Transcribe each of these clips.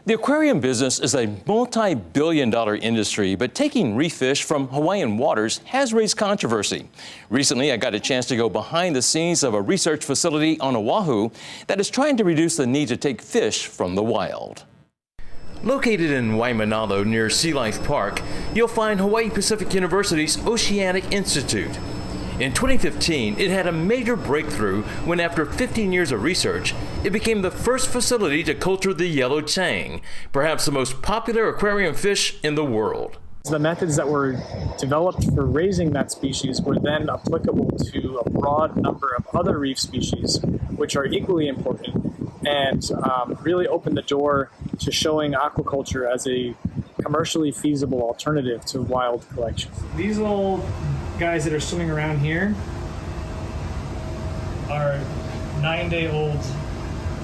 The aquarium business is a multi-billion-dollar industry, but taking reef fish from Hawaiian waters has raised controversy. Recently, I got a chance to go behind the scenes of a research facility on Oahu that is trying to reduce the need to take fish from the wild. Located in Waimanalo near Sea Life Park, you'll find Hawaii Pacific University's Oceanic Institute. In 2015, it had a major breakthrough when, after 15 years of research, it became the first facility to culture the yellow tang, perhaps the most popular aquarium fish in the world. The methods that were developed for raising that species were then applicable to a broad number of other reef species, which are equally important, and really opened the door to showing aquaculture as a commercially feasible alternative to wild collection. These little guys that are swimming around here are 9-day-old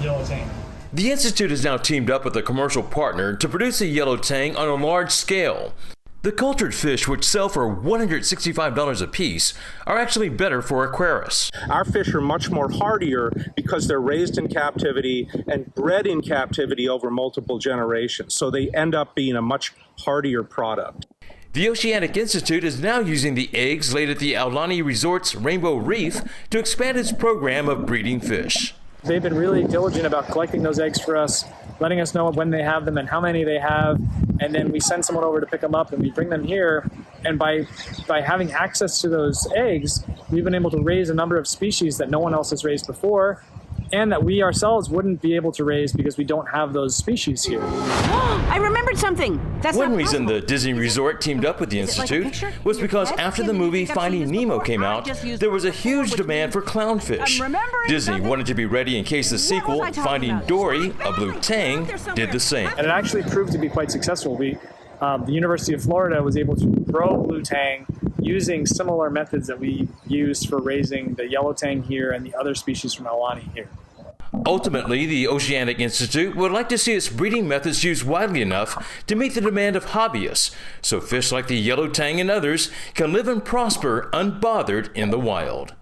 yellow tang. The Institute has now teamed up with a commercial partner to produce a yellow tang on a large scale. The cultured fish, which sell for $165 a piece, are actually better for aquarists. Our fish are much more hardier because they're raised in captivity and bred in captivity over multiple generations, so they end up being a much hardier product. The Oceanic Institute is now using the eggs laid at the Aulani Resort's Rainbow Reef to expand its program of breeding fish. They've been really diligent about collecting those eggs for us, letting us know when they have them and how many they have, and then we send someone over to pick them up and we bring them here. And by having access to those eggs, we've been able to raise a number of species that no one else has raised before, and that we ourselves wouldn't be able to raise because we don't have those species here. I remembered something. That's One reason the Disney Resort teamed up with the Institute was because after the movie Finding Nemo came out, there was a huge demand for clownfish. Disney wanted to be ready in case the sequel, Finding Dory, a blue tang, did the same. And it actually proved to be quite successful. The University of Florida was able to grow blue tang using similar methods that we used for raising the yellow tang here and the other species from Aulani here. Ultimately, the Oceanic Institute would like to see its breeding methods used widely enough to meet the demand of hobbyists, so fish like the yellow tang and others can live and prosper unbothered in the wild.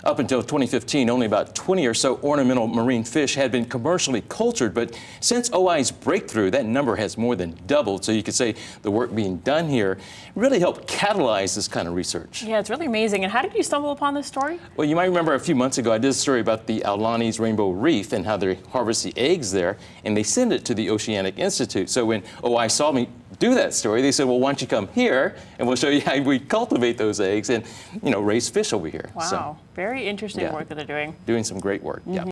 Up until 2015, only about 20 or so ornamental marine fish had been commercially cultured, but since OI's breakthrough, that number has more than doubled. So you could say the work being done here really helped catalyze this kind of research. Yeah, it's really amazing. And how did you stumble upon this story? Well, you might remember a few months ago, I did a story about the Aulani's Rainbow Reef and how they harvest the eggs there, and they send it to the Oceanic Institute. So when OI saw me do that story, they said, well, why don't you come here and we'll show you how we cultivate those eggs and, raise fish over here. Wow, very interesting work that they're doing. Doing some great work, yeah.